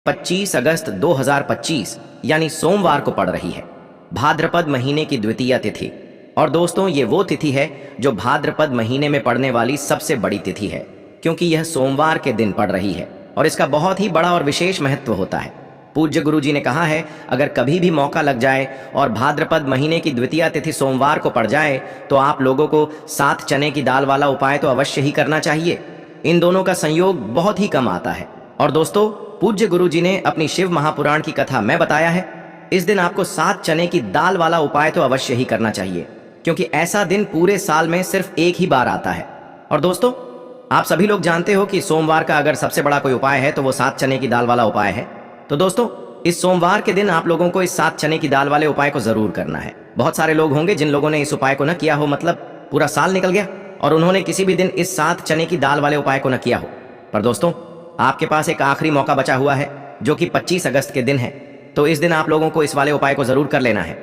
25 अगस्त 2025 यानी सोमवार को पड़ रही है भाद्रपद महीने की द्वितीय तिथि। और दोस्तों, ये वो तिथि है जो भाद्रपद महीने में पड़ने वाली सबसे बड़ी तिथि है, क्योंकि यह सोमवार के दिन पड़ रही है और इसका बहुत ही बड़ा और विशेष महत्व होता है। पूज्य गुरु जी ने कहा है, अगर कभी भी मौका लग जाए और भाद्रपद महीने की द्वितीय तिथि सोमवार को पड़ जाए तो आप लोगों को 7 चने की दाल वाला उपाय तो अवश्य ही करना चाहिए। इन दोनों का संयोग बहुत ही कम आता है। और दोस्तों, पूज्य गुरु जी ने अपनी शिव महापुराण की कथा में बताया है, इस दिन आपको 7 चने की दाल वाला उपाय तो अवश्य ही करना चाहिए, क्योंकि ऐसा दिन पूरे साल में सिर्फ एक ही बार आता है। और दोस्तों, आप सभी लोग जानते हो कि सोमवार का अगर सबसे बड़ा कोई उपाय है तो वो 7 चने की दाल वाला उपाय है। तो दोस्तों, इस सोमवार के दिन आप लोगों को इस 7 चने की दाल वाले उपाय को जरूर करना है। बहुत सारे लोग होंगे जिन लोगों ने इस उपाय को न किया हो, मतलब पूरा साल निकल गया और उन्होंने किसी भी दिन इस 7 चने की दाल वाले उपाय को न किया हो। पर दोस्तों, आपके पास एक आखिरी मौका बचा हुआ है जो कि 25 अगस्त के दिन है। तो इस दिन आप लोगों को इस वाले उपाय को जरूर कर लेना है।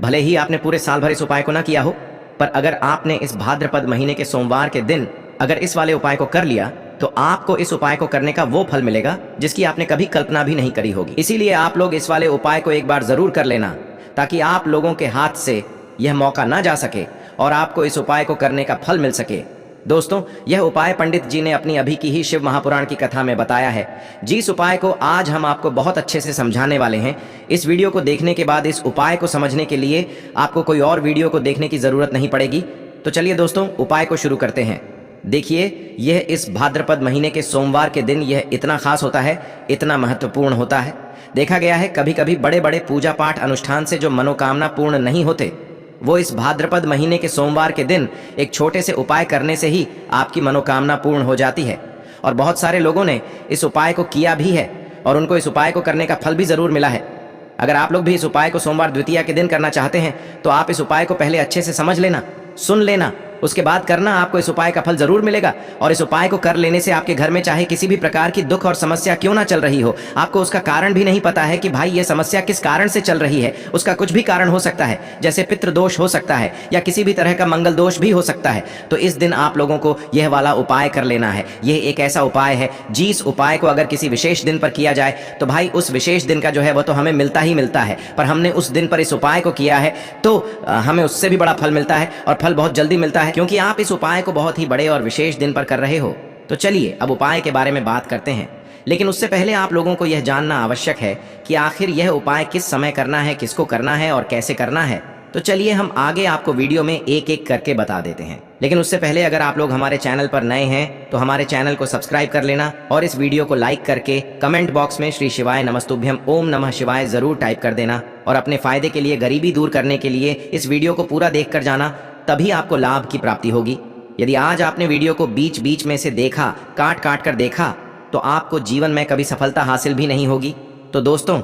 भले ही आपने पूरे साल भर इस उपाय को ना किया हो, पर अगर आपने इस भाद्रपद महीने के सोमवार के दिन अगर इस वाले उपाय को कर लिया तो आपको इस उपाय को करने का वो फल मिलेगा जिसकी आपने कभी कल्पना भी नहीं करी होगी। इसीलिए आप लोग इस वाले उपाय को एक बार जरूर कर लेना, ताकि आप लोगों के हाथ से यह मौका ना जा सके और आपको इस उपाय को करने का फल मिल सके। दोस्तों, यह उपाय पंडित जी ने अपनी अभी की ही शिव महापुराण की कथा में बताया है। जिस उपाय को आज हम आपको बहुत अच्छे से समझाने वाले हैं, इस वीडियो को देखने के बाद इस उपाय को समझने के लिए आपको कोई और वीडियो को देखने की जरूरत नहीं पड़ेगी। तो चलिए दोस्तों, उपाय को शुरू करते हैं। देखिए, यह इस भाद्रपद महीने के सोमवार के दिन यह इतना खास होता है, इतना महत्वपूर्ण होता है। देखा गया है कभी कभी बड़े बड़े पूजा पाठ अनुष्ठान से जो मनोकामना पूर्ण नहीं होते, वो इस भाद्रपद महीने के सोमवार के दिन एक छोटे से उपाय करने से ही आपकी मनोकामना पूर्ण हो जाती है। और बहुत सारे लोगों ने इस उपाय को किया भी है और उनको इस उपाय को करने का फल भी जरूर मिला है। अगर आप लोग भी इस उपाय को सोमवार द्वितीया के दिन करना चाहते हैं तो आप इस उपाय को पहले अच्छे से समझ लेना, सुन लेना, उसके बाद करना। आपको इस उपाय का फल जरूर मिलेगा। और इस उपाय को कर लेने से आपके घर में चाहे किसी भी प्रकार की दुख और समस्या क्यों ना चल रही हो, आपको उसका कारण भी नहीं पता है कि भाई ये समस्या किस कारण से चल रही है, उसका कुछ भी कारण हो सकता है, जैसे पितृदोष हो सकता है या किसी भी तरह का मंगल दोष भी हो सकता है। तो इस दिन आप लोगों को यह वाला उपाय कर लेना है। यह एक ऐसा उपाय है जिस उपाय को अगर किसी विशेष दिन पर किया जाए तो भाई उस विशेष दिन का जो है वो तो हमें मिलता ही मिलता है, पर हमने उस दिन पर इस उपाय को किया है तो हमें उससे भी बड़ा फल मिलता है और फल बहुत जल्दी मिलता है, क्योंकि आप इस उपाय को बहुत ही बड़े और विशेष दिन पर कर रहे हो। तो चलिए अब उपाय के बारे में बात करते हैं, लेकिन उससे पहले आप लोगों को यह जानना आवश्यक है कि आखिर यह उपाय किस समय करना है, किसको करना है और कैसे करना है। तो चलिए हम आगे आपको वीडियो में एक एक करके बता देते हैं। लेकिन उससे पहले अगर आप लोग हमारे चैनल पर नए हैं तो हमारे चैनल को सब्सक्राइब कर लेना और इस वीडियो को लाइक करके कमेंट बॉक्स में श्री शिवाय नमस्तुभ्यम ओम नमः शिवाय जरूर टाइप कर देना। और अपने फायदे के लिए, गरीबी दूर करने के लिए इस वीडियो को पूरा देख कर जाना, तभी आपको लाभ की प्राप्ति होगी। यदि आज आपने वीडियो को बीच बीच में से देखा, काट काट कर देखा, तो आपको जीवन में कभी सफलता हासिल भी नहीं होगी। तो दोस्तों,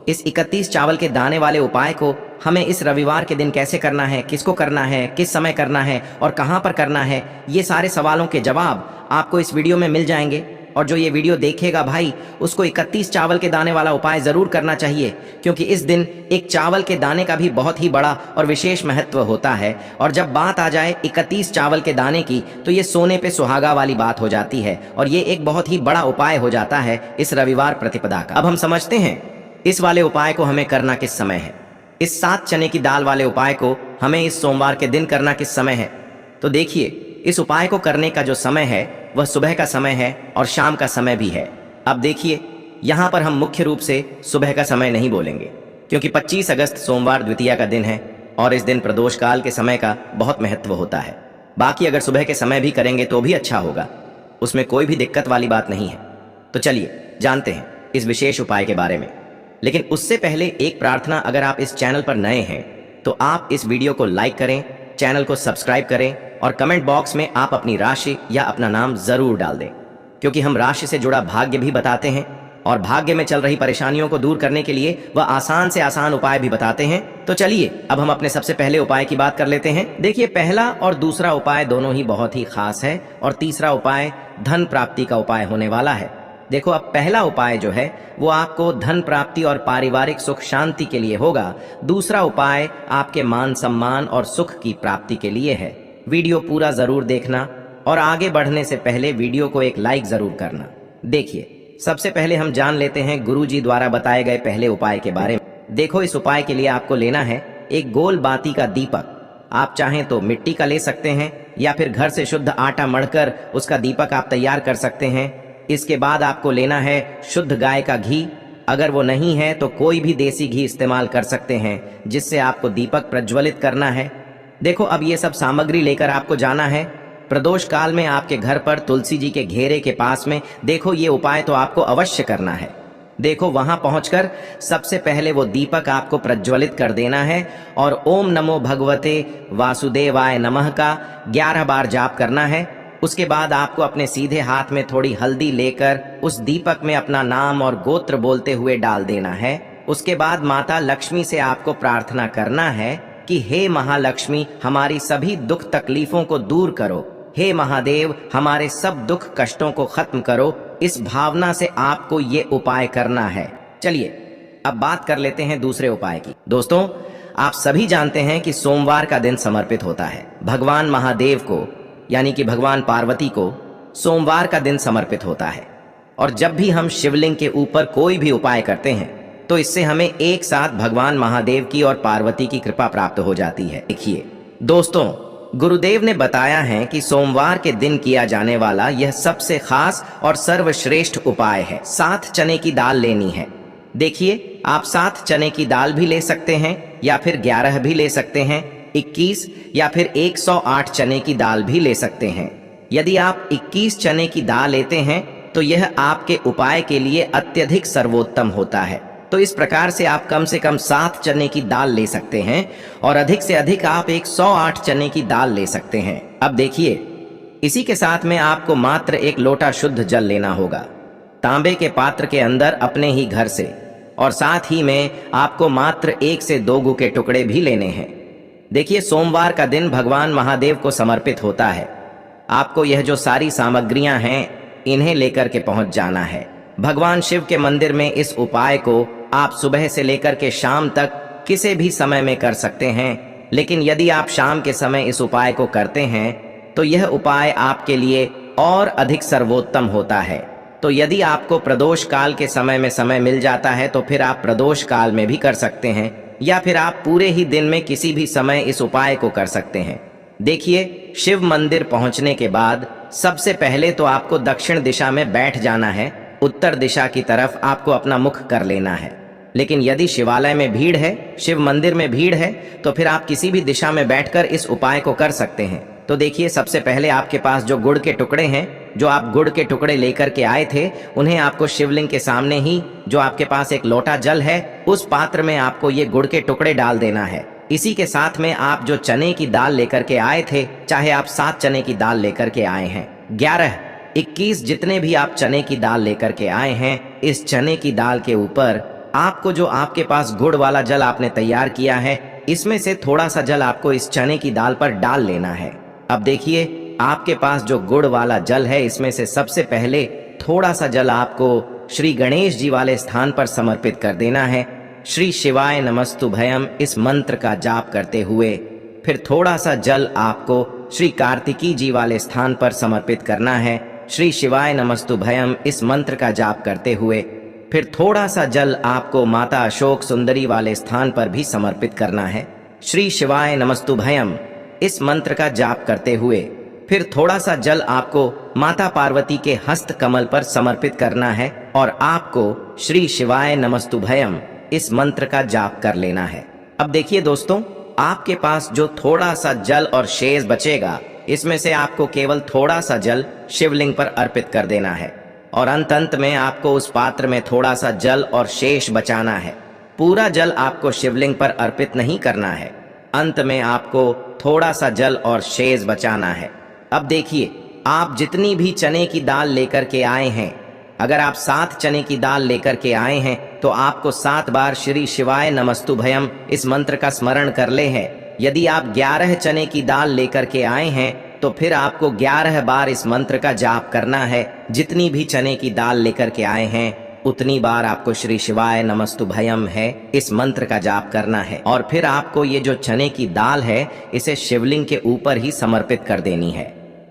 इस 31 चावल के दाने वाले उपाय को हमें इस रविवार के दिन कैसे करना है, किसको करना है, किस समय करना है और कहां पर करना है, ये सारे सवालों के जवाब आपको इस वीडियो में मिल जाएंगे। और जो ये वीडियो देखेगा भाई, उसको 31 चावल के दाने वाला उपाय जरूर करना चाहिए, क्योंकि इस दिन एक चावल के दाने का भी बहुत ही बड़ा और विशेष महत्व होता है। और जब बात आ जाए 31 चावल के दाने की, तो ये सोने पे सुहागा वाली बात हो जाती है और ये एक बहुत ही बड़ा उपाय हो जाता है इस रविवार प्रतिपदा का। अब हम समझते हैं इस वाले उपाय को हमें करना किस समय है। इस 7 चने की दाल वाले उपाय को हमें इस सोमवार के दिन करना किस समय है। तो देखिए, इस उपाय को करने का जो समय है वह सुबह का समय है और शाम का समय भी है। अब देखिए, यहाँ पर हम मुख्य रूप से सुबह का समय नहीं बोलेंगे, क्योंकि 25 अगस्त सोमवार द्वितीया का दिन है और इस दिन प्रदोष काल के समय का बहुत महत्व होता है। बाकी अगर सुबह के समय भी करेंगे तो भी अच्छा होगा, उसमें कोई भी दिक्कत वाली बात नहीं है। तो चलिए जानते हैं इस विशेष उपाय के बारे में। लेकिन उससे पहले एक प्रार्थना, अगर आप इस चैनल पर नए हैं तो आप इस वीडियो को लाइक करें, चैनल को सब्सक्राइब करें और कमेंट बॉक्स में आप अपनी राशि या अपना नाम जरूर डाल दें, क्योंकि हम राशि से जुड़ा भाग्य भी बताते हैं और भाग्य में चल रही परेशानियों को दूर करने के लिए वह आसान से आसान उपाय भी बताते हैं। तो चलिए अब हम अपने सबसे पहले उपाय की बात कर लेते हैं। देखिए, पहला और दूसरा उपाय दोनों ही बहुत ही खास है और तीसरा उपाय धन प्राप्ति का उपाय होने वाला है। देखो, अब पहला उपाय जो है वो आपको धन प्राप्ति और पारिवारिक सुख शांति के लिए होगा। दूसरा उपाय आपके मान सम्मान और सुख की प्राप्ति के लिए है। वीडियो पूरा जरूर देखना और आगे बढ़ने से पहले वीडियो को एक लाइक जरूर करना। देखिए, सबसे पहले हम जान लेते हैं गुरुजी द्वारा बताए गए पहले उपाय के बारे में। देखो, इस उपाय के लिए आपको लेना है एक गोल बाती का दीपक। आप चाहें तो मिट्टी का ले सकते हैं या फिर घर से शुद्ध आटा मढ़कर उसका दीपक आप तैयार कर सकते हैं। इसके बाद आपको लेना है शुद्ध गाय का घी। अगर वो नहीं है तो कोई भी देसी घी इस्तेमाल कर सकते हैं, जिससे आपको दीपक प्रज्वलित करना है। देखो, अब ये सब सामग्री लेकर आपको जाना है प्रदोष काल में आपके घर पर तुलसी जी के घेरे के पास में। देखो, ये उपाय तो आपको अवश्य करना है। देखो, वहां पहुंचकर सबसे पहले वो दीपक आपको प्रज्वलित कर देना है और ओम नमो भगवते वासुदेवाय नमः का 11 बार जाप करना है। उसके बाद आपको अपने सीधे हाथ में थोड़ी हल्दी लेकर उस दीपक में अपना नाम और गोत्र बोलते हुए डाल देना है। उसके बाद माता लक्ष्मी से आपको प्रार्थना करना है कि हे महालक्ष्मी, हमारी सभी दुख तकलीफों को दूर करो। हे महादेव, हमारे सब दुख कष्टों को खत्म करो। इस भावना से आपको ये उपाय करना है। चलिए, अब बात कर लेते हैं दूसरे उपाय की। दोस्तों, आप सभी जानते हैं कि सोमवार का दिन समर्पित होता है भगवान महादेव को, यानी कि भगवान पार्वती को सोमवार का दिन समर्पित होता है। और जब भी हम शिवलिंग के ऊपर कोई भी उपाय करते हैं तो इससे हमें एक साथ भगवान महादेव की और पार्वती की कृपा प्राप्त हो जाती है। देखिए दोस्तों, गुरुदेव ने बताया है कि सोमवार के दिन किया जाने वाला यह सबसे खास और सर्वश्रेष्ठ उपाय है। 7 चने की दाल लेनी है। देखिए, आप 7 चने की दाल भी ले सकते हैं या फिर 11 भी ले सकते हैं, 21 या फिर 108 चने की दाल भी ले सकते हैं। यदि आप 21 चने की दाल लेते हैं तो यह आपके उपाय के लिए अत्यधिक सर्वोत्तम होता है। तो इस प्रकार से आप कम से कम 7 चने की दाल ले सकते हैं और अधिक से अधिक आप 108 चने की दाल ले सकते हैं। अब देखिए, इसी के साथ में आपको मात्र 1 लोटा शुद्ध जल लेना होगा तांबे के पात्र के अंदर अपने ही घर से, और साथ ही में आपको मात्र 1 से 2 गू के टुकड़े भी लेने हैं। देखिए, सोमवार का दिन भगवान महादेव को समर्पित होता है। आपको यह जो सारी सामग्रियां हैं, इन्हें लेकर के पहुंच जाना है भगवान शिव के मंदिर में। इस उपाय को आप सुबह से लेकर के शाम तक किसी भी समय में कर सकते हैं, लेकिन यदि आप शाम के समय इस उपाय को करते हैं तो यह उपाय आपके लिए और अधिक सर्वोत्तम होता है। तो यदि आपको प्रदोष काल के समय में समय मिल जाता है तो फिर आप प्रदोष काल में भी कर सकते हैं, या फिर आप पूरे ही दिन में किसी भी समय इस उपाय को कर सकते हैं। देखिए, शिव मंदिर पहुंचने के बाद सबसे पहले तो आपको दक्षिण दिशा में बैठ जाना है। उत्तर दिशा की तरफ आपको अपना मुख कर लेना है। लेकिन यदि शिवालय में भीड़ है, शिव मंदिर में भीड़ है, तो फिर आप किसी भी दिशा में बैठकर इस उपाय को कर सकते हैं। तो देखिए, सबसे पहले आपके पास जो गुड़ के टुकड़े हैं, जो आप गुड़ के टुकड़े लेकर के आए थे, उन्हें आपको शिवलिंग के सामने ही जो आपके पास एक लोटा जल है, उस पात्र में आपको ये गुड़ के टुकड़े डाल देना है। इसी के साथ में आप जो चने की दाल लेकर के आए थे, चाहे आप 7 चने की दाल लेकर के आए हैं, 11, 21 जितने भी आप चने की दाल लेकर के आए हैं, इस चने की दाल के ऊपर आपको जो आपके पास गुड़ वाला जल आपने तैयार किया है, इसमें से थोड़ा सा जल आपको इस चने की दाल पर डाल लेना है। अब देखिए, आपके पास जो गुड़ वाला जल है, इसमें से सबसे पहले थोड़ा सा जल आपको श्री गणेश जी वाले स्थान पर समर्पित कर देना है। श्री शिवाय नमस्तुभयम इस मंत्र का जाप करते हुए फिर थोड़ा सा जल आपको श्री कार्तिकी जी वाले स्थान पर समर्पित करना है। श्री शिवाय नमस्तुभयम इस मंत्र का जाप करते हुए फिर थोड़ा सा जल आपको माता अशोक सुंदरी वाले स्थान पर भी समर्पित करना है। श्री शिवाय नमस्तुभयम इस मंत्र का जाप करते हुए फिर थोड़ा सा जल आपको माता पार्वती के हस्त कमल पर समर्पित करना है और आपको श्री शिवाय नमस्तुभयम इस मंत्र का जाप कर लेना है। अब देखिए दोस्तों, आपके पास जो थोड़ा सा जल और शेष बचेगा, इसमें से आपको केवल थोड़ा सा जल शिवलिंग पर अर्पित कर देना है और अंत में आपको उस पात्र में थोड़ा सा जल और शेष बचाना है। पूरा जल आपको शिवलिंग पर अर्पित नहीं करना है, अंत में आपको थोड़ा सा जल और शेष बचाना है। अब देखिए, आप जितनी भी चने की दाल लेकर के आए हैं, अगर आप 7 चने की दाल लेकर के आए हैं तो आपको 7 बार श्री शिवाय नमस्तुभयम इस मंत्र का स्मरण कर ले है। यदि आप 11 चने की दाल लेकर के आए हैं तो फिर आपको 11 बार इस मंत्र का जाप करना है। जितनी भी चने की दाल लेकर के आए हैं, उतनी बार आपको श्री शिवाय नमस्तुभयम है इस मंत्र का जाप करना है और फिर आपको ये जो चने की दाल है, इसे शिवलिंग के ऊपर ही समर्पित कर देनी है।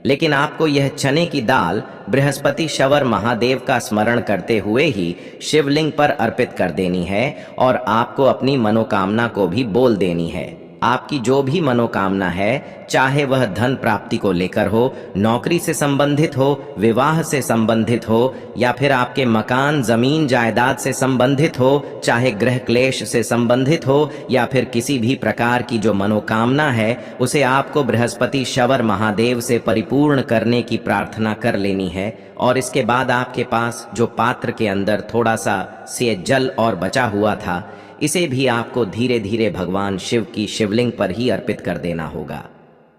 लेकिन आपको यह चने की दाल बृहस्पति शवर महादेव का स्मरण करते हुए ही शिवलिंग पर अर्पित कर देनी है और आपको अपनी मनोकामना को भी बोल देनी है। आपकी जो भी मनोकामना है, चाहे वह धन प्राप्ति को लेकर हो, नौकरी से संबंधित हो, विवाह से संबंधित हो, या फिर आपके मकान जमीन जायदाद से संबंधित हो, चाहे गृह क्लेश से संबंधित हो, या फिर किसी भी प्रकार की जो मनोकामना है, उसे आपको बृहस्पति शवर महादेव से परिपूर्ण करने की प्रार्थना कर लेनी है। और इसके बाद आपके पास जो पात्र के अंदर थोड़ा सा से जल और बचा हुआ था, इसे भी आपको धीरे धीरे भगवान शिव की शिवलिंग पर ही अर्पित कर देना होगा।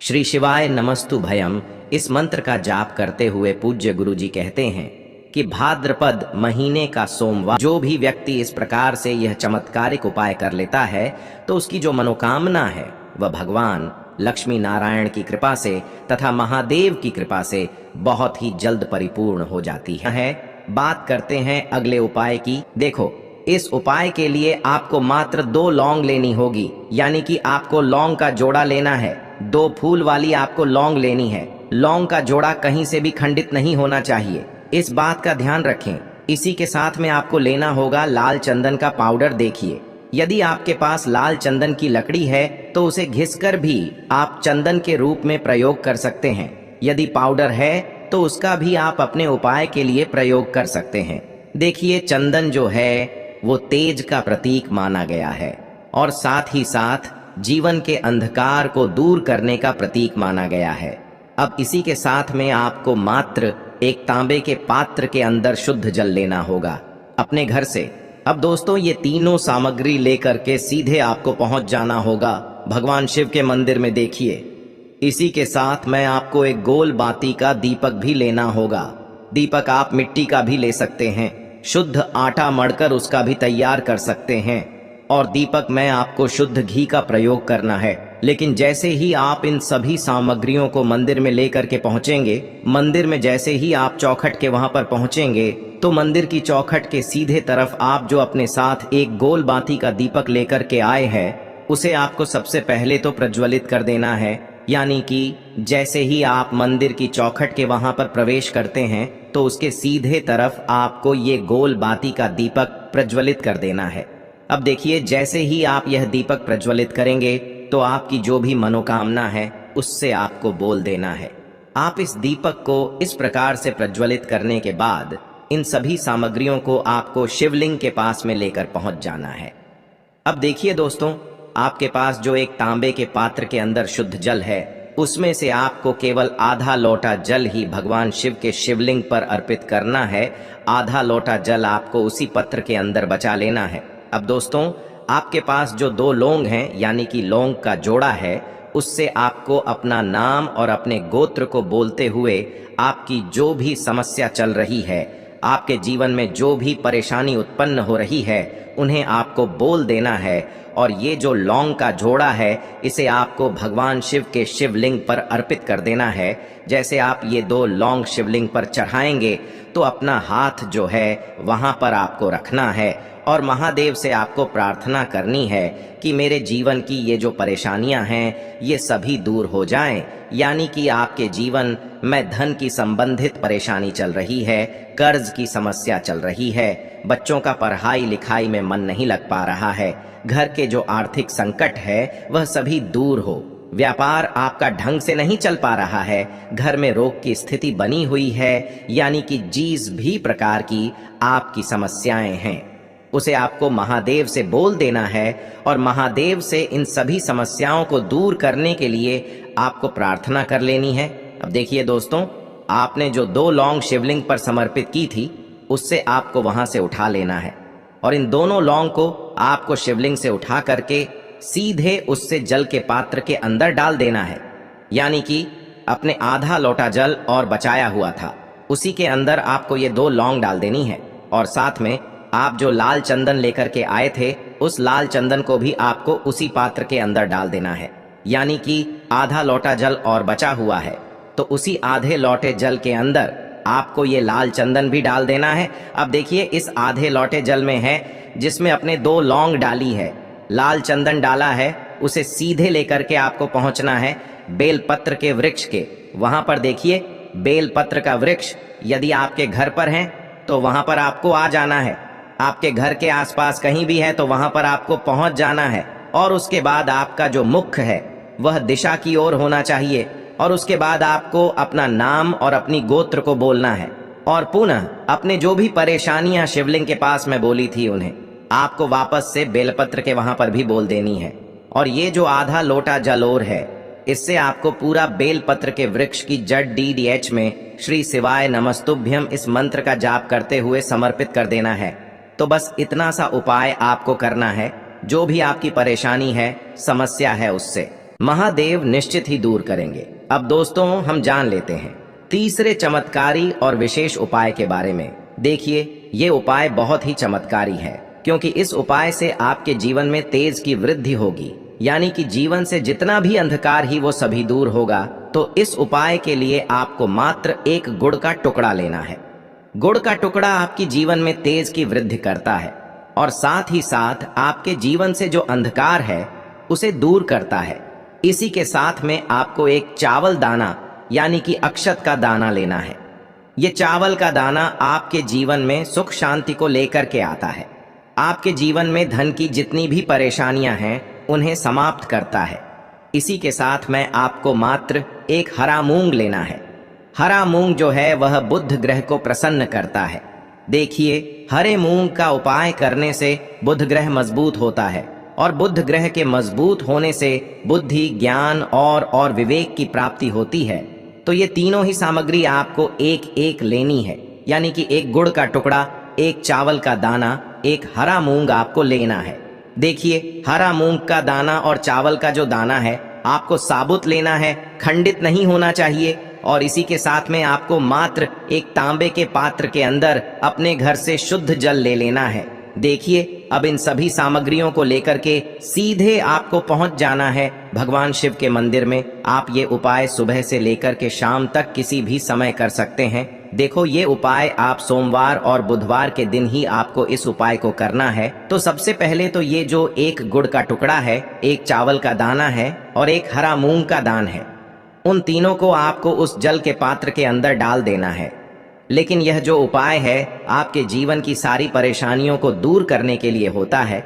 श्री शिवाय नमस्तु भयम इस मंत्र का जाप करते हुए पूज्य गुरुजी कहते हैं कि भाद्रपद महीने का सोमवार जो भी व्यक्ति इस प्रकार से यह चमत्कारिक उपाय कर लेता है, तो उसकी जो मनोकामना है वह भगवान लक्ष्मी नारायण की कृपा से तथा महादेव की कृपा से बहुत ही जल्द परिपूर्ण हो जाती है। बात करते हैं अगले उपाय की। देखो, इस उपाय के लिए आपको मात्र 2 लौंग लेनी होगी, यानी कि आपको लौंग का जोड़ा लेना है। 2 फूल वाली आपको लौंग लेनी है। लौंग का जोड़ा कहीं से भी खंडित नहीं होना चाहिए, इस बात का ध्यान रखें। इसी के साथ में आपको लेना होगा लाल चंदन का पाउडर। देखिए, यदि आपके पास लाल चंदन की लकड़ी है तो उसे घिसकर भी आप चंदन के रूप में प्रयोग कर सकते हैं। यदि पाउडर है तो उसका भी आप अपने उपाय के लिए प्रयोग कर सकते हैं। देखिए, चंदन जो है वो तेज का प्रतीक माना गया है और साथ ही साथ जीवन के अंधकार को दूर करने का प्रतीक माना गया है। अब इसी के साथ में आपको मात्र एक तांबे के पात्र के अंदर शुद्ध जल लेना होगा अपने घर से। अब दोस्तों, ये तीनों सामग्री लेकर के सीधे आपको पहुंच जाना होगा भगवान शिव के मंदिर में। देखिए, इसी के साथ में आपको एक गोल बाती का दीपक भी लेना होगा। दीपक आप मिट्टी का भी ले सकते हैं, शुद्ध आटा मढ़कर उसका भी तैयार कर सकते हैं। और दीपक में आपको शुद्ध घी का प्रयोग करना है। लेकिन जैसे ही आप इन सभी सामग्रियों को मंदिर में लेकर के पहुंचेंगे, मंदिर में जैसे ही आप चौखट के वहां पर पहुंचेंगे, तो मंदिर की चौखट के सीधे तरफ आप जो अपने साथ एक गोल बाती का दीपक लेकर के आए हैं, उसे आपको सबसे पहले तो प्रज्वलित कर देना है। यानी कि जैसे ही आप मंदिर की चौखट के वहां पर प्रवेश करते हैं, तो उसके सीधे तरफ आपको ये गोल बाती का दीपक प्रज्वलित कर देना है। अब देखिए, जैसे ही आप यह दीपक प्रज्वलित करेंगे तो आपकी जो भी मनोकामना है उससे आपको बोल देना है। आप इस दीपक को इस प्रकार से प्रज्वलित करने के बाद इन सभी सामग्रियों को आपको शिवलिंग के पास में लेकर पहुंच जाना है। अब देखिए दोस्तों, आपके पास जो एक तांबे के पात्र के अंदर शुद्ध जल है, उसमें से आपको केवल आधा लोटा जल ही भगवान शिव के शिवलिंग पर अर्पित करना है। आधा लोटा जल आपको उसी पत्र के अंदर बचा लेना है। अब दोस्तों, आपके पास जो 2 लौंग हैं, यानी कि लौंग का जोड़ा है, उससे आपको अपना नाम और अपने गोत्र को बोलते हुए आपकी जो भी समस्या चल रही है, आपके जीवन में जो भी परेशानी उत्पन्न हो रही है, उन्हें आपको बोल देना है। और ये जो लौंग का जोड़ा है, इसे आपको भगवान शिव के शिवलिंग पर अर्पित कर देना है। जैसे आप ये 2 लौंग शिवलिंग पर चढ़ाएंगे, तो अपना हाथ जो है वहां पर आपको रखना है और महादेव से आपको प्रार्थना करनी है कि मेरे जीवन की ये जो परेशानियां हैं, ये सभी दूर हो जाएं। यानी कि आपके जीवन में धन की संबंधित परेशानी चल रही है, कर्ज की समस्या चल रही है, बच्चों का पढ़ाई लिखाई में मन नहीं लग पा रहा है, घर के जो आर्थिक संकट है वह सभी दूर हो, व्यापार आपका ढंग से नहीं चल पा रहा है, घर में रोग की स्थिति बनी हुई है, यानी कि जिस भी प्रकार की आपकी समस्याएं हैं, उसे आपको महादेव से बोल देना है और महादेव से इन सभी समस्याओं को दूर करने के लिए आपको प्रार्थना कर लेनी है। अब देखिए दोस्तों, आपने जो 2 लौंग शिवलिंग पर समर्पित की थी, उससे आपको वहां से उठा लेना है और इन दोनों लौंग को आपको शिवलिंग से उठा करके सीधे उससे जल के पात्र के अंदर डाल देना है। यानी कि अपने आधा लोटा जल और बचाया हुआ था, उसी के अंदर आपको ये 2 लौंग डाल देनी है और साथ में आप जो लाल चंदन लेकर के आए थे, उस लाल चंदन को भी आपको उसी पात्र के अंदर डाल देना है। यानी कि आधा लोटा जल और बचा हुआ है, तो उसी आधे लोटे जल के अंदर आपको ये लाल चंदन भी डाल देना है। अब देखिए, इस आधे लोटे जल में है जिसमें अपने 2 लौंग डाली है, लाल चंदन डाला है, उसे सीधे लेकर के आपको पहुंचना है बेलपत्र के वृक्ष के वहां पर देखिए बेलपत्र का वृक्ष। यदि आपके घर पर है तो वहां पर आपको आ जाना है। आपके घर के आसपास कहीं भी है तो वहां पर आपको पहुंच जाना है। और उसके बाद आपका जो मुख है वह दिशा की ओर होना चाहिए। और उसके बाद आपको अपना नाम और अपनी गोत्र को बोलना है। और पुनः अपने जो भी परेशानियां शिवलिंग के पास में बोली थी उन्हें आपको वापस से बेलपत्र के वहां पर भी बोल देनी है। और ये जो आधा लोटा जल और है, इससे आपको पूरा बेलपत्र के वृक्ष की जड़ DDH में श्री शिवाय नमस्तुभ्यम इस मंत्र का जाप करते हुए समर्पित कर देना है। तो बस इतना सा उपाय आपको करना है। जो भी आपकी परेशानी है, समस्या है, उससे महादेव निश्चित ही दूर करेंगे। अब दोस्तों हम जान लेते हैं तीसरे चमत्कारी और विशेष उपाय के बारे में। देखिए ये उपाय बहुत ही चमत्कारी है, क्योंकि इस उपाय से आपके जीवन में तेज की वृद्धि होगी, यानी कि जीवन से जितना भी अंधकार ही वो सभी दूर होगा। तो इस उपाय के लिए आपको मात्र एक गुड़ का टुकड़ा लेना है। गुड़ का टुकड़ा आपकी जीवन में तेज की वृद्धि करता है और साथ ही साथ आपके जीवन से जो अंधकार है उसे दूर करता है। इसी के साथ में आपको एक चावल दाना यानी कि अक्षत का दाना लेना है। ये चावल का दाना आपके जीवन में सुख शांति को लेकर के आता है। आपके जीवन में धन की जितनी भी परेशानियां हैं उन्हें समाप्त करता है। इसी के साथ में आपको मात्र एक हरा मूंग लेना है। हरा मूंग जो है वह बुध ग्रह को प्रसन्न करता है। देखिए हरे मूंग का उपाय करने से बुध ग्रह मजबूत होता है और बुध ग्रह के मजबूत होने से बुद्धि, ज्ञान और विवेक की प्राप्ति होती है। तो ये तीनों ही सामग्री आपको एक एक लेनी है, यानी कि एक गुड़ का टुकड़ा, एक चावल का दाना, एक हरा मूंग आपको लेना है। देखिए हरा मूंग का दाना और चावल का जो दाना है आपको साबुत लेना है, खंडित नहीं होना चाहिए। और इसी के साथ में आपको मात्र एक तांबे के पात्र के अंदर अपने घर से शुद्ध जल ले लेना है। देखिए अब इन सभी सामग्रियों को लेकर के सीधे आपको पहुंच जाना है भगवान शिव के मंदिर में। आप ये उपाय सुबह से लेकर के शाम तक किसी भी समय कर सकते हैं। देखो ये उपाय आप सोमवार और बुधवार के दिन ही आपको इस उपाय को करना है। तो सबसे पहले तो ये जो एक गुड़ का टुकड़ा है, एक चावल का दाना है और एक हरा मूंग का दान है, उन तीनों को आपको उस जल के पात्र के अंदर डाल देना है। लेकिन यह जो उपाय है आपके जीवन की सारी परेशानियों को दूर करने के लिए होता है।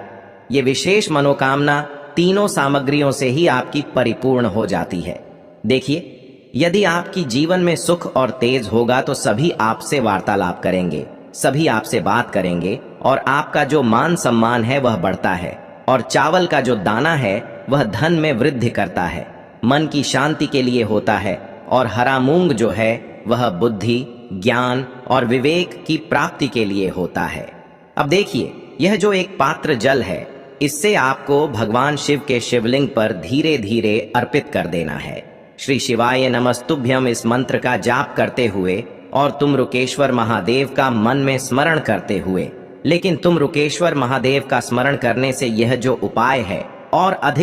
ये विशेष मनोकामना तीनों सामग्रियों से ही आपकी परिपूर्ण हो जाती है। देखिए यदि आपकी जीवन में सुख और तेज होगा तो सभी आपसे वार्तालाप करेंगे, सभी आपसे बात करेंगे और आपका जो मान सम्मान है वह बढ़ता है। और चावल का जो दाना है वह धन में वृद्धि करता है, मन की शांति के लिए होता है। और हरा मूंग जो है वह बुद्धि, ज्ञान और विवेक की प्राप्ति के लिए होता है। अब देखिए यह जो एक पात्र जल है, इससे आपको भगवान शिव के शिवलिंग पर धीरे धीरे अर्पित कर देना है। श्री शिवाय नमस्तुभ्यम इस मंत्र का जाप करते हुए और तुम रुकेश्वर महादेव का मन में स्मरण करते हुए। लेकिन तुम रुकेश्वर महादेव का स्मरण करने से यह जो उपाय है और अधिक